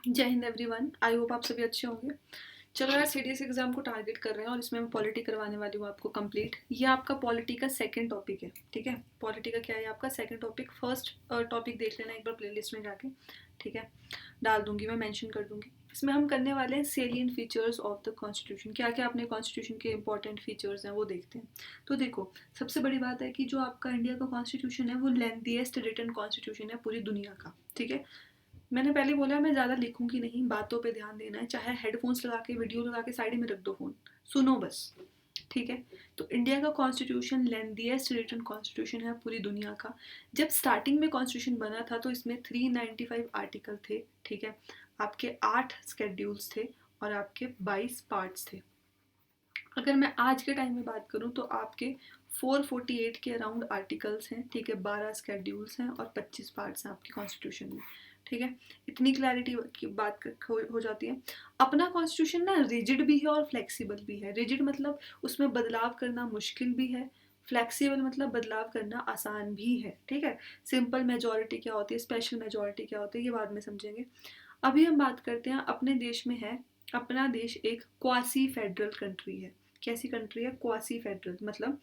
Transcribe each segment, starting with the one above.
जय Hind everyone. I hope आप सभी अच्छे होंगे। चलो यार, सीडीएस एग्जाम को टारगेट कर रहे हैं और इसमें मैं पॉलिटी करवाने वाली हूँ आपको कंप्लीट। ये आपका पॉलिटी का सेकंड टॉपिक है, ठीक है। पॉलिटी का क्या है आपका सेकंड टॉपिक। फर्स्ट टॉपिक देख लेना एक बार प्लेलिस्ट में जाके, ठीक है। डाल दूंगी, मैं मेंशन कर दूंगी। इसमें हम करने वाले हैं salient features of the constitution. क्या क्या अपने कॉन्स्टिट्यूशन के इंपॉर्टेंट फीचर्स हैं वो देखते हैं। तो देखो, सबसे बड़ी बात है कि जो आपका इंडिया का कॉन्स्टिट्यूशन है वो लेंथीएस्ट रिटन कॉन्स्टिट्यूशन है पूरी दुनिया का, ठीक है। मैंने पहले बोला मैं ज़्यादा लिखूंगी नहीं, बातों पे ध्यान देना है। चाहे हेडफोन्स लगा के वीडियो लगा के साइड में रख दो फ़ोन, सुनो बस, ठीक है। तो इंडिया का कॉन्स्टिट्यूशन लेंथीएस्ट रिटन कॉन्स्टिट्यूशन है पूरी दुनिया का। जब स्टार्टिंग में कॉन्स्टिट्यूशन बना था तो इसमें 395 आर्टिकल थे, ठीक है। आपके 8 स्केड्यूल्स थे और आपके 22 पार्ट्स थे। अगर मैं आज के टाइम में बात करूं तो आपके 448 के अराउंड आर्टिकल्स हैं, ठीक है। 12 स्केड्यूल्स हैं और 25 पार्ट्स हैं आपके कॉन्स्टिट्यूशन में, ठीक है। इतनी क्लैरिटी की बात हो जाती है। अपना कॉन्स्टिट्यूशन ना रिजिड भी है और फ्लेक्सिबल भी है। रिजिड मतलब उसमें बदलाव करना मुश्किल भी है, फ्लेक्सिबल मतलब बदलाव करना आसान भी है, ठीक है। सिंपल मेजोरिटी क्या होती है, स्पेशल मेजोरिटी क्या होती है, ये बाद में समझेंगे। अभी हम बात करते हैं अपने देश में है। अपना देश एक क्वासी फेडरल कंट्री है। कैसी कंट्री है? क्वासी फेडरल मतलब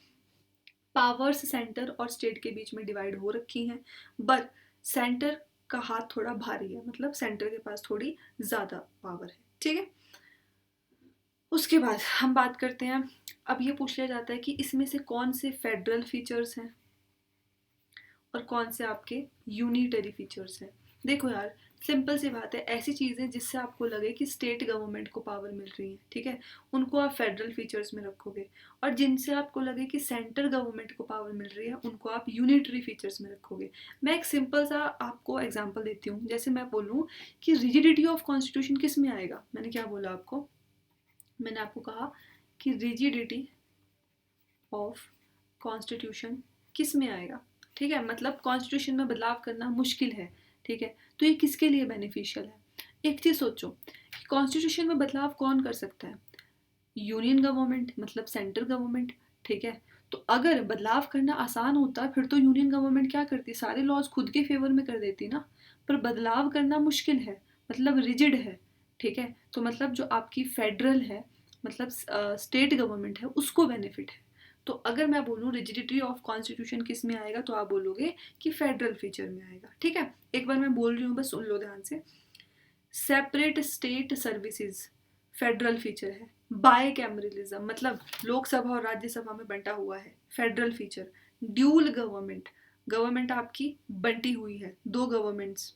पावर्स सेंटर और स्टेट के बीच में डिवाइड हो रखी हैं, बट सेंटर का हाथ थोड़ा भारी है, मतलब सेंटर के पास थोड़ी ज़्यादा पावर है, ठीक है। उसके बाद हम बात करते हैं। अब ये पूछ लिया जाता है कि इसमें से कौन से फेडरल फीचर्स हैं और कौन से आपके यूनिटरी फीचर्स हैं। देखो यार, सिंपल सी बात है, ऐसी चीज़ें जिससे आपको लगे कि स्टेट गवर्नमेंट को पावर मिल रही है, ठीक है, उनको आप फेडरल फीचर्स में रखोगे। और जिनसे आपको लगे कि सेंट्रल गवर्नमेंट को पावर मिल रही है उनको आप यूनिटरी फीचर्स में रखोगे। मैं एक सिंपल सा आपको एग्जांपल देती हूँ। जैसे मैं बोलूँ कि रिजिडिटी ऑफ कॉन्स्टिट्यूशन किस में आएगा। मैंने क्या बोला आपको? मैंने आपको कहा कि रिजिडिटी ऑफ कॉन्स्टिट्यूशन किस में आएगा, ठीक है। मतलब कॉन्स्टिट्यूशन में बदलाव करना मुश्किल है, ठीक है। तो ये किसके लिए बेनिफिशियल है? एक चीज़ सोचो कि कॉन्स्टिट्यूशन में बदलाव कौन कर सकता है? यूनियन गवर्नमेंट मतलब सेंट्रल गवर्नमेंट, ठीक है। तो अगर बदलाव करना आसान होता फिर तो यूनियन गवर्नमेंट क्या करती, सारे लॉज खुद के फेवर में कर देती ना। पर बदलाव करना मुश्किल है, मतलब रिजिड है, ठीक है। तो मतलब जो आपकी फेडरल है, मतलब स्टेट गवर्नमेंट है, उसको बेनिफिट है। तो अगर मैं बोलूँ रिजिडिटी ऑफ कॉन्स्टिट्यूशन किस में आएगा तो आप बोलोगे कि फेडरल फीचर में आएगा, ठीक है। एक बार मैं बोल रही हूँ, बस सुन लो ध्यान से। Separate state services federal feature है। बाय कैमरलिज्म मतलब लोकसभा और राज्यसभा में बंटा हुआ है, federal feature. Dual government, government आपकी बंटी हुई है, दो गवर्नमेंट्स,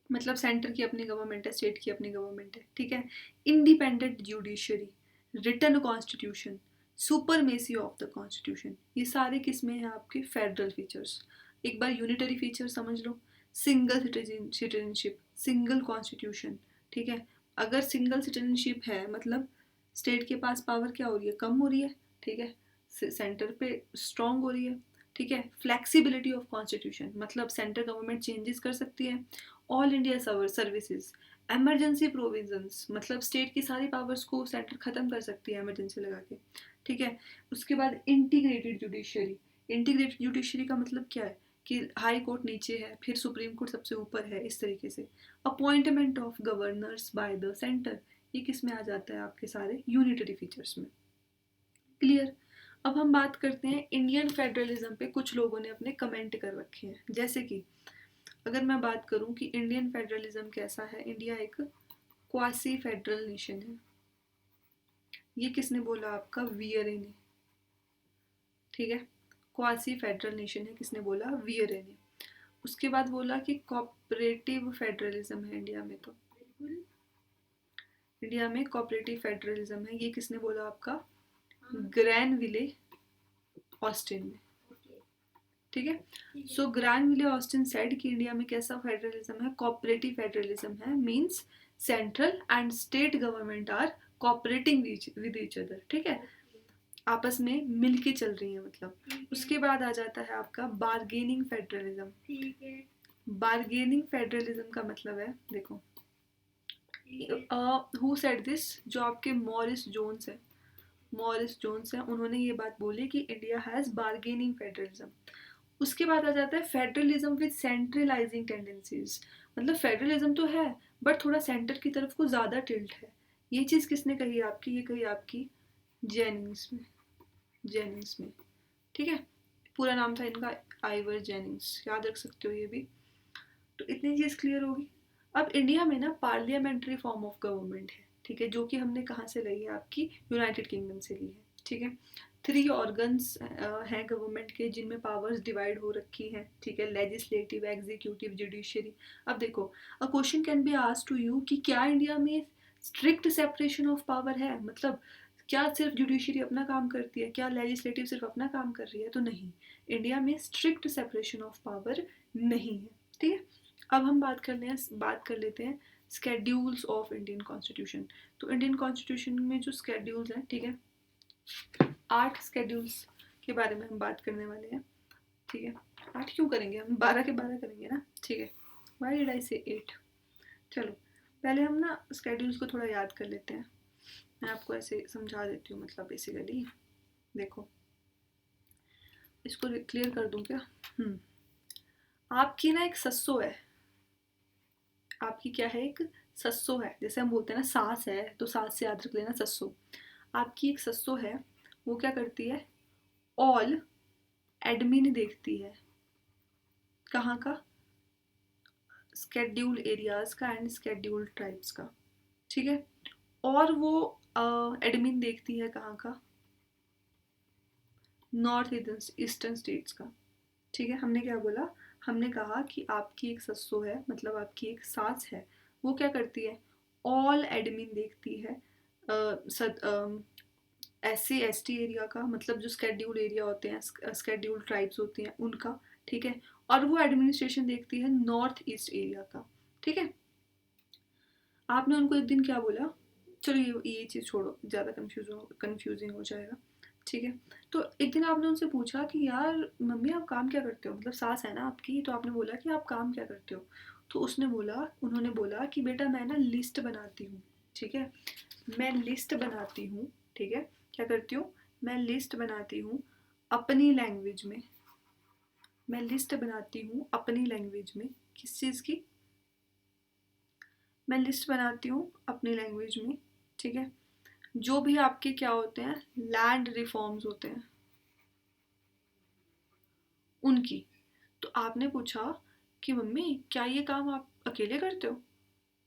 मतलब सेंटर की अपनी गवर्नमेंट है, स्टेट की अपनी गवर्नमेंट है, ठीक है। Independent judiciary, return constitution, supremacy of the constitution, ये सारे किसमें हैं आपके? Federal features. एक बार यूनिटरी फीचर समझ लो। सिंगल सिटीजनशिप, सिंगल कॉन्स्टिट्यूशन, ठीक है। अगर सिंगल सिटीजनशिप है मतलब स्टेट के पास पावर क्या हो रही है? कम हो रही है, ठीक है। सेंटर पे स्ट्रांग हो रही है, ठीक है। फ्लेक्सिबिलिटी ऑफ कॉन्स्टिट्यूशन मतलब सेंट्रल गवर्नमेंट चेंजेस कर सकती है। All India services, emergency provisions मतलब स्टेट की सारी पावर्स को सेंटर खत्म कर सकती है एमरजेंसी लगा के, ठीक है। उसके बाद इंटीग्रेटेड जुडिशरी। इंटीग्रेटेड जुडिशरी का मतलब क्या है कि हाई कोर्ट नीचे है, फिर सुप्रीम कोर्ट सबसे ऊपर है, इस तरीके से। Appointment of governors by the centre, ये किस में आ जाता है? आपके सारे यूनिटरी फीचर्स में। क्लियर? अब हम बात करते हैं इंडियन फेडरलिज्म पे। कुछ लोगों ने अपने कमेंट कर रखे हैं, जैसे कि अगर मैं बात करूं कि इंडियन फेडरलिज्म कैसा है, इंडिया एक क्वासी फेडरल नेशन है। ये किसने बोला? आपका वियरे ने, ठीक है। क्वासी फेडरल नेशन है, किसने बोला? वियरे ने। उसके बाद बोला कि कोऑपरेटिव फेडरलिज्म है इंडिया में। तो इंडिया में कोऑपरेटिव फेडरलिज्म है, ये किसने बोला? आपका ग्रैनविले ऑस्टिन में, ठीक है। सो ग्रैनविले ऑस्टिन सेड कि इंडिया में कैसा फेडरलिज्म है? कोऑपरेटिव फेडरलिज्म है। Means central and state government are cooperating with each other, ठीक है, आपस में मिलके चल रही है मतलब। उसके बाद आ जाता है आपका बार्गेनिंग फेडरलिज्म। ठीक है। बार्गेनिंग फेडरलिज्म का मतलब है, देखो, हु सेड दिस? जो आपके मॉरिस जोन्स है, मॉरिस जोन्स है, उन्होंने ये बात बोली कि इंडिया हैज बार्गेनिंग फेडरलिज्म। उसके बाद आ जाता है फेडरलिज्म विद सेंट्रलाइजिंग टेंडेंसीज। मतलब फेडरलिज्म तो है बट थोड़ा सेंटर की तरफ को ज़्यादा टिल्ट है। ये चीज़ किसने कही आपकी? ये कही आपकी जेनिंग्स में, जेनिंग्स में, ठीक है। पूरा नाम था इनका आइवर जेनिंग्स, याद रख सकते हो ये भी। तो इतनी चीज़ क्लियर होगी। अब इंडिया में ना पार्लियामेंट्री फॉर्म ऑफ गवर्नमेंट है, ठीक है, जो कि हमने कहाँ से ली है? आपकी यूनाइटेड किंगडम से ली है, ठीक है। 3 ऑर्गन्स हैं गवर्नमेंट के जिनमें पावर्स डिवाइड हो रखी हैं, ठीक है, लेजिस्लेटिव, एग्जीक्यूटिव, जुडिशरी। अब देखो, a question can be asked to you कि क्या इंडिया में स्ट्रिक्ट सेपरेशन ऑफ पावर है? मतलब क्या सिर्फ जुडिशरी अपना काम करती है? क्या लेजिस्लेटिव सिर्फ अपना काम कर रही है? तो नहीं, इंडिया में स्ट्रिक्ट सेपरेशन ऑफ पावर नहीं है, ठीक है। अब हम बात कर लेते हैं स्केड्यूल्स ऑफ इंडियन कॉन्स्टिट्यूशन। तो इंडियन कॉन्स्टिट्यूशन में जो स्केड्यूल्स हैं, ठीक है, 8 स्केड्यूल्स के बारे में हम बात करने वाले हैं, ठीक है। 8 क्यों करेंगे, हम 12 के 12 करेंगे ना, ठीक है। वाई डिड आई से 8? चलो पहले हम ना स्केड्यूल्स को थोड़ा याद कर लेते हैं। मैं आपको ऐसे समझा देती हूँ, मतलब बेसिकली देखो, इसको क्लियर कर दूँ क्या? आपकी ना एक सस्सो है, आपकी क्या है? एक सस्सो है। जैसे हम बोलते हैं ना सास है, तो सास से याद रख लेना सस्सो। आपकी एक सस्सो है, वो क्या करती है? ऑल एडमिन देखती है। कहाँ का? स्केड्यूल एरियाज का एंड स्केड्यूल ट्राइब्स का, ठीक है। और वो एडमिन देखती है कहाँ का? नॉर्थ ईस्टर्न स्टेट्स का, ठीक है। हमने क्या बोला? हमने कहा कि आपकी एक सस्सो है, मतलब आपकी एक सास है, वो क्या करती है? ऑल एडमिन देखती है S C S T area का, मतलब जो स्केड्यूल एरिया होते हैं, स्केड्यूल ट्राइब्स होती हैं उनका, ठीक है। और वो एडमिनिस्ट्रेशन देखती है नॉर्थ ईस्ट एरिया का, ठीक है। आपने उनको एक दिन क्या बोला? चलो ये चीज़ छोड़ो, ज़्यादा कंफ्यूजिंग हो जाएगा, ठीक है। तो एक दिन आपने उनसे पूछा कि यार मम्मी आप काम क्या करते हो, मतलब सास है ना आपकी, तो आपने बोला कि आप काम क्या करते हो? तो उन्होंने बोला कि बेटा मैं ना लिस्ट बनाती हूँ, ठीक है, मैं लिस्ट बनाती हूँ, ठीक है। क्या करती हूँ? मैं लिस्ट बनाती हूँ अपनी लैंग्वेज में। मैं लिस्ट बनाती हूँ अपनी लैंग्वेज में, किस चीज़ की? मैं लिस्ट बनाती हूँ अपनी लैंग्वेज में, ठीक है, जो भी आपके क्या होते हैं, लैंड रिफॉर्म्स होते हैं उनकी। तो आपने पूछा कि मम्मी क्या ये काम आप अकेले करते हो,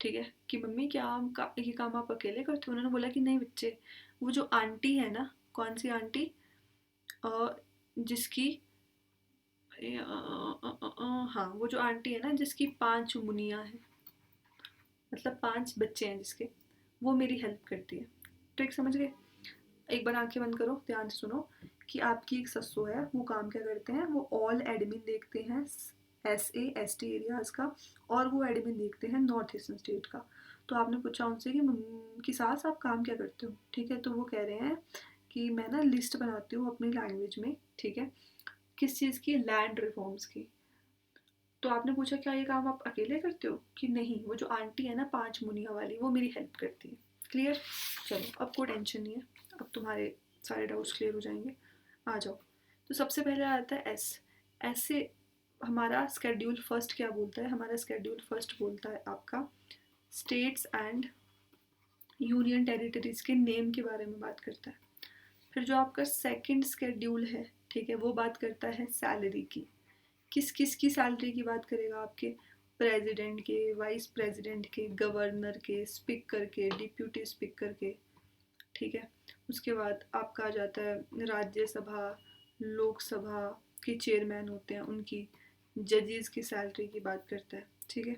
ठीक है, कि मम्मी क्या ये काम आप अकेले करते हो? उन्होंने बोला कि नहीं बच्चे, वो जो आंटी है ना, कौन सी आंटी? जिसकी हाँ, वो जो आंटी है ना जिसकी 5 मुनिया है, मतलब 5 बच्चे हैं जिसके, वो मेरी हेल्प करती है। ट्रिक समझ गए? एक बार आंखें बंद करो, ध्यान से सुनो कि आपकी एक सस्सो है, वो काम क्या करते हैं? वो ऑल एडमिन देखते हैं S A S T areas का, और वो एडमिन देखते हैं नॉर्थ ईस्टर्न स्टेट का। तो आपने पूछा उनसे कि कि सास आप काम क्या करते हो, ठीक है, तो वो कह रहे हैं कि मैं ना लिस्ट बनाती हूँ अपनी लैंग्वेज में, ठीक है, किस चीज़ की? लैंड रिफॉर्म्स की। तो आपने पूछा क्या ये काम आप अकेले करते हो? कि नहीं, वो जो आंटी है ना 5 मुनिया वाली, वो मेरी हेल्प करती है। क्लियर? चलो अब कोई टेंशन नहीं है, अब तुम्हारे सारे डाउट्स क्लियर हो जाएंगे। आ जाओ। तो सबसे पहले आता है एस। एस से हमारा स्केड्यूल फर्स्ट क्या बोलता है? हमारा स्केड्यूल फर्स्ट बोलता है आपका स्टेट्स एंड यूनियन टेरिटरीज के नेम के बारे में बात करता है। फिर जो आपका सेकंड स्केड्यूल है, ठीक है, वो बात करता है सैलरी की। किस किस की सैलरी की बात करेगा? आपके प्रेसिडेंट के, वाइस प्रेसिडेंट के, गवर्नर के, स्पीकर के, डिप्यूटी स्पीकर के, ठीक है। उसके बाद आपका आ जाता है राज्यसभा, लोकसभा के चेयरमैन होते हैं उनकी, जजेस की सैलरी की बात करता है, ठीक है।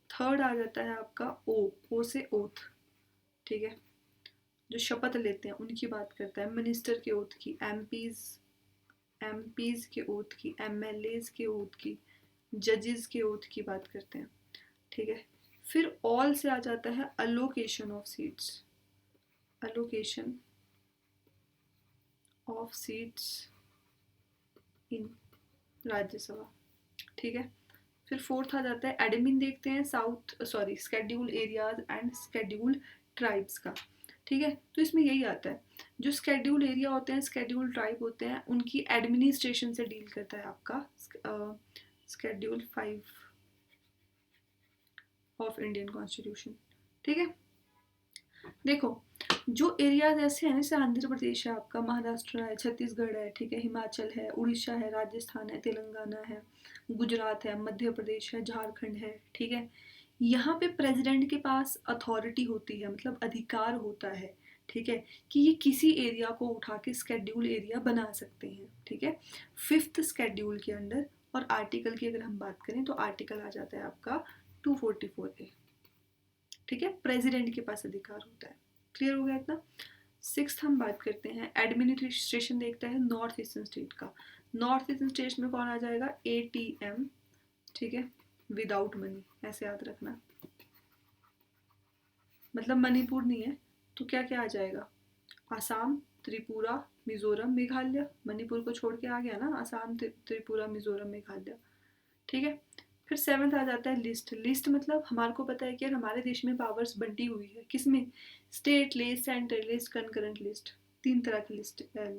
थर्ड आ जाता है आपका ओ से ओथ, ठीक है, जो शपथ लेते हैं उनकी बात करता है। मिनिस्टर के ओथ की, एमपीज के ओथ की, एमएलएज के ओथ की, जजेस के ओथ की बात करते हैं, ठीक है। फिर ऑल से आ जाता है allocation of seats, allocation of seats in Rajya Sabha, ठीक है। फिर फोर्थ आ जाता है एडमिन देखते हैं schedule areas and schedule tribes का, ठीक है। तो इसमें यही आता है, जो स्केड्यूल एरिया होते हैं, स्केड्यूल ट्राइब होते हैं, उनकी एडमिनिस्ट्रेशन से डील करता है आपका स्केड्यूल 5, ऑफ इंडियन कॉन्स्टिट्यूशन। ठीक है, देखो जो एरियाज ऐसे हैं, जैसे आंध्र प्रदेश है आपका, महाराष्ट्र है, छत्तीसगढ़ है, ठीक है, हिमाचल है, उड़ीसा है, राजस्थान है, तेलंगाना है, गुजरात है, मध्य प्रदेश है, झारखंड है, ठीक है, यहाँ पे प्रेसिडेंट के पास अथॉरिटी होती है, मतलब अधिकार होता है, ठीक है, कि ये किसी एरिया को उठा के स्केड्यूल एरिया बना सकते हैं, ठीक है, फिफ्थ स्केड्यूल के अंडर। और आर्टिकल की अगर हम बात करें तो आर्टिकल आ जाता है आपका 244A। ठीक है, प्रेसिडेंट के पास अधिकार होता है। क्लियर हो गया इतना। सिक्स्थ हम बात करते हैं, एडमिनिस्ट्रेशन देखता है नॉर्थ ईस्टर्न स्टेट का। नॉर्थ ईस्टर्न स्टेट में कौन आ जाएगा, ATM, ठीक है, विदाउट मनी, ऐसे याद रखना, मतलब मणिपुर नहीं है तो क्या क्या आ जाएगा, आसाम, त्रिपुरा, मिजोरम, मेघालय। मणिपुर को छोड़ के आ गया ना, आसाम, त्रिपुरा, मिजोरम, मेघालय। ठीक है, फिर सेवन्थ आ जाता है लिस्ट। लिस्ट मतलब हमारे को पता है कि यार हमारे देश में पावर्स बंटी हुई है, किसमें, state list, central list, concurrent list, तीन तरह की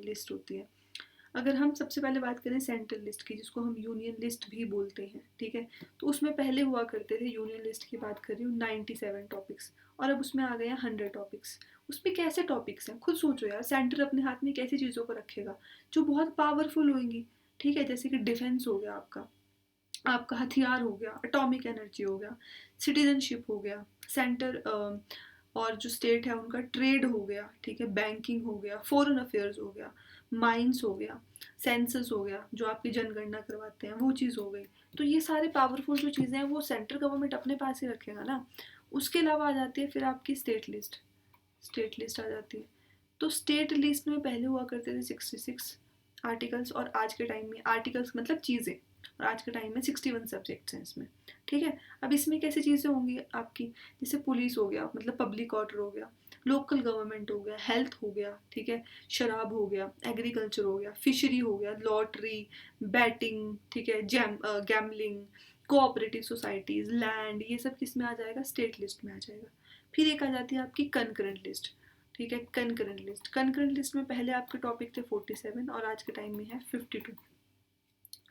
लिस्ट होती है। अगर हम सबसे पहले बात करें सेंट्रल लिस्ट की, जिसको हम यूनियन लिस्ट भी बोलते हैं, ठीक है, तो उसमें पहले हुआ करते थे, यूनियन लिस्ट की बात कर रही हूँ, 97 टॉपिक्स, और अब उसमें आ गए हैं 100 टॉपिक्स। उसमें कैसे टॉपिक्स हैं, खुद सोचो यार, सेंटर अपने हाथ में कैसी चीज़ों को रखेगा जो बहुत पावरफुल होंगी, ठीक है, जैसे कि डिफेंस हो गया आपका, आपका हथियार हो गया, एटॉमिक एनर्जी हो गया, सिटीजनशिप हो गया, सेंटर और जो स्टेट है उनका ट्रेड हो गया, ठीक है, बैंकिंग हो गया, फॉरेन अफेयर्स हो गया, माइंस हो गया, सेंसस हो गया, जो आपकी जनगणना करवाते हैं वो चीज़ हो गई। तो ये सारे पावरफुल जो चीज़ें हैं वो सेंट्रल गवर्नमेंट अपने पास ही रखेगा ना। उसके अलावा आ जाती है फिर आपकी स्टेट लिस्ट। स्टेट लिस्ट आ जाती है, तो स्टेट लिस्ट में पहले हुआ करते थे 66 आर्टिकल्स, और आज के टाइम में आर्टिकल्स मतलब चीज़ें, और आज के टाइम में 61 सब्जेक्ट्स हैं इसमें। ठीक है, अब इसमें कैसी चीज़ें होंगी आपकी, जैसे पुलिस हो गया, मतलब पब्लिक ऑर्डर हो गया, लोकल गवर्नमेंट हो गया, हेल्थ हो गया, ठीक है, शराब हो गया, एग्रीकल्चर हो गया, फिशरी हो गया, लॉटरी, बैटिंग, ठीक है, गैमलिंग, कोऑपरेटिव सोसाइटीज़, लैंड, ये सब किस में आ जाएगा, स्टेट लिस्ट में आ जाएगा। फिर एक आ जाती है आपकी कंकरेंट लिस्ट। ठीक है, कंकरेंट लिस्ट, कंकरेंट लिस्ट में पहले आपके टॉपिक थे 47 और आज के टाइम में है 52।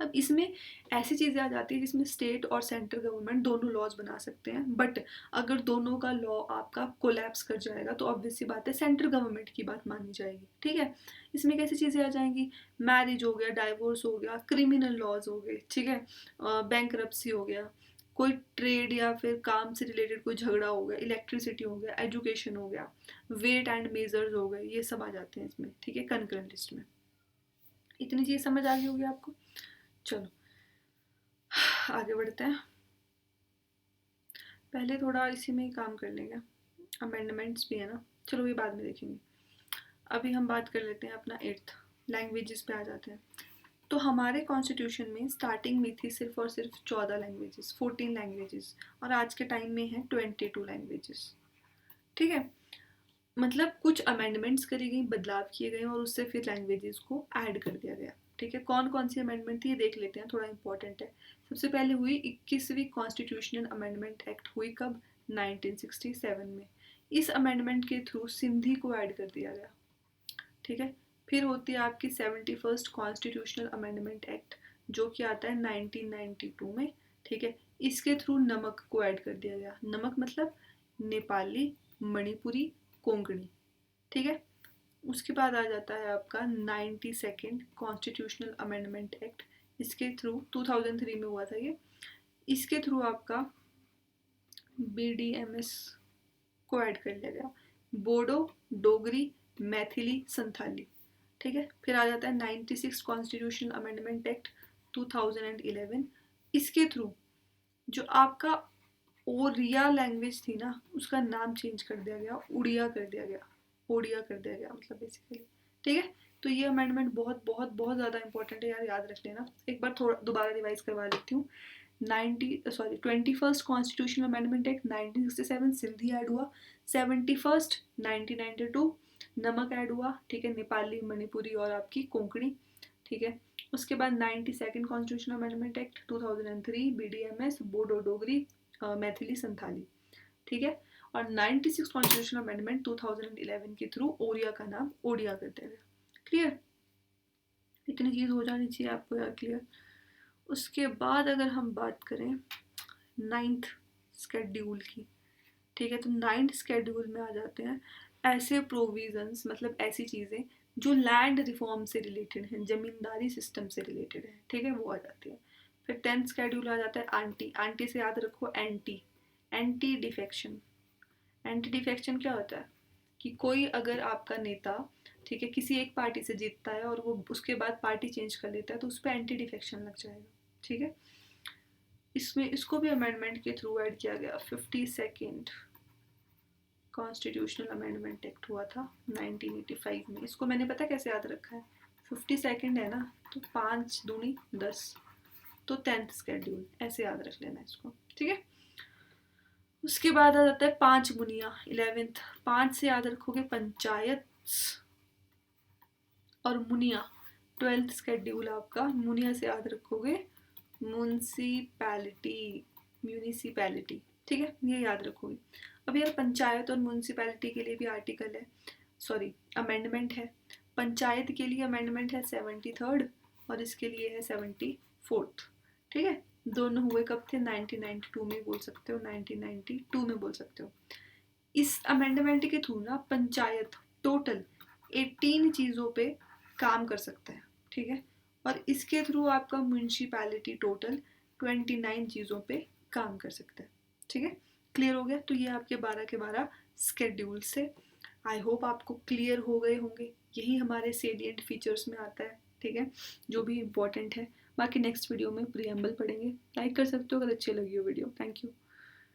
अब इसमें ऐसी चीज़ें आ जाती है जिसमें स्टेट और सेंट्रल गवर्नमेंट दोनों लॉज बना सकते हैं, बट अगर दोनों का लॉ आपका कोलैप्स कर जाएगा तो ऑब्वियस सी बात है सेंट्रल गवर्नमेंट की बात मानी जाएगी। ठीक है, इसमें कैसी चीज़ें आ जाएंगी, मैरिज हो गया, डाइवोर्स हो गया, क्रिमिनल लॉज हो गए, ठीक है, बैंकरप्सी हो गया, कोई ट्रेड या फिर काम से रिलेटेड कोई झगड़ा हो गया, इलेक्ट्रिसिटी हो गया, एजुकेशन हो गया, वेट एंड मेजर्स हो गए, ये सब आ जाते हैं इसमें। ठीक है, कंकरेंट लिस्ट में। इतनी चीज़ समझ आ गई होगी आपको। चलो आगे बढ़ते हैं, पहले थोड़ा इसी में ही काम कर लेंगे, अमेंडमेंट्स भी है ना, चलो ये बाद में देखेंगे। अभी हम बात कर लेते हैं अपना एट्थ, लैंग्वेजेस पे आ जाते हैं। तो हमारे कॉन्स्टिट्यूशन में स्टार्टिंग में थी सिर्फ और सिर्फ 14 लैंग्वेजेस, 14 लैंग्वेजेस, और आज के टाइम में है 22 लैंग्वेजेस। ठीक है, मतलब कुछ अमेंडमेंट्स करी गई, बदलाव किए गए और उससे फिर लैंग्वेजेस को ऐड कर दिया गया। ठीक है, कौन कौन सी अमेंडमेंट थी ये देख लेते हैं, थोड़ा इंपॉर्टेंट है। सबसे पहले हुई 21वीं कॉन्स्टिट्यूशनल अमेंडमेंट एक्ट, हुई कब, 1967 में। इस अमेंडमेंट के थ्रू सिंधी को ऐड कर दिया गया। ठीक है, फिर होती है आपकी 71st कॉन्स्टिट्यूशनल अमेंडमेंट एक्ट, जो कि आता है 1992 में। ठीक है, इसके थ्रू नमक को ऐड कर दिया गया। नमक मतलब नेपाली, मणिपुरी, कोंकणी। ठीक है, उसके बाद आ जाता है आपका 92nd कॉन्स्टिट्यूशनल अमेंडमेंट एक्ट, इसके थ्रू 2003 में हुआ था ये। इसके थ्रू आपका BDMS को ऐड कर लिया गया, बोडो, डोगरी, मैथिली, संथाली। ठीक है, फिर आ जाता है 96 कॉन्स्टिट्यूशनल अमेंडमेंट एक्ट 2011। इसके थ्रू जो आपका ओरिया लैंग्वेज थी ना, उसका नाम चेंज कर दिया गया, उड़िया कर दिया गया, ओडिया कर दिया गया मतलब बेसिकली। ठीक है, तो ये अमेंडमेंट बहुत बहुत बहुत ज़्यादा इंपॉर्टेंट है यार, याद रख लेना। एक बार थोड़ा दोबारा रिवाइज करवा देती हूँ। 21st constitutional amendment act 1967 Sindhi add हुआ, 71st 1992 नमक ऐड हुआ, ठीक है, नेपाली, मणिपुरी और आपकी कोंकणी। ठीक है, उसके बाद 92nd constitutional amendment act 2003 BDMS, Bodo, Dogri, Maithili, Santhali. ठीक है, और 96 कॉन्स्टिट्यूशनल अमेंडमेंट 2011 के थ्रू ओरिया का नाम ओडिया कर दिया गया। क्लियर, इतनी चीज़ हो जानी चाहिए आपको यार क्लियर। उसके बाद अगर हम बात करें नाइन्थ स्केड्यूल की, ठीक है। तो 9th स्केड्यूल में आ जाते हैं ऐसे प्रोविजंस, मतलब ऐसी चीज़ें जो लैंड रिफॉर्म से रिलेटेड हैं, जमींदारी सिस्टम से रिलेटेड है, ठीक है, वो आ जाती है। फिर 10th स्केड्यूल आ जाता है आंटी। आंटी से याद रखो anti, anti defection. Anti defection क्या होता है कि कोई अगर आपका नेता, ठीक है, किसी एक पार्टी से जीतता है और वो उसके बाद पार्टी चेंज कर लेता है तो उस पर एंटी डिफेक्शन लग जाएगा, ठीक है। इसमें इसको भी अमेंडमेंट के थ्रू ऐड किया गया। 52nd कॉन्स्टिट्यूशनल अमेंडमेंट एक्ट हुआ था 1985 में। इसको मैंने पता कैसे याद रखा है, 52nd है ना, तो 5 दूनी 10, तो 10th स्केड्यूल ऐसे याद रख लेना इसको, ठीक है। उसके बाद आ जाता है 5 मुनिया, 11th। 5 से याद रखोगे पंचायत और मुनिया 12th स्केड्यूल आपका। मुनिया से याद रखोगे म्यूनिसिपैलिटी, म्यूनिसिपैलिटी, ठीक है, ये याद रखोगे। अब यार पंचायत और म्यूनिसिपैलिटी के लिए भी आर्टिकल है, सॉरी अमेंडमेंट है। पंचायत के लिए अमेंडमेंट है 73rd और इसके लिए है 74th, ठीक है। दोनों हुए कब थे, 1992 में बोल सकते हो, 1992 में बोल सकते हो। इस अमेंडमेंट के थ्रू ना पंचायत टोटल 18 चीज़ों पे काम कर सकता है, ठीक है। और इसके थ्रू आपका म्यूनसिपैलिटी टोटल 29 चीज़ों पे काम कर सकता है, ठीक है। क्लियर हो गया। तो ये आपके 12 के 12 स्केड्यूल से। आई होप आपको क्लियर हो गए होंगे। यही हमारे सेलिएंट फीचर्स में आता है, ठीक है, जो भी इम्पोर्टेंट है। बाकी नेक्स्ट वीडियो में प्रीएम्बल पढ़ेंगे। लाइक कर सकते हो अगर अच्छी लगी हो वीडियो। Thank you.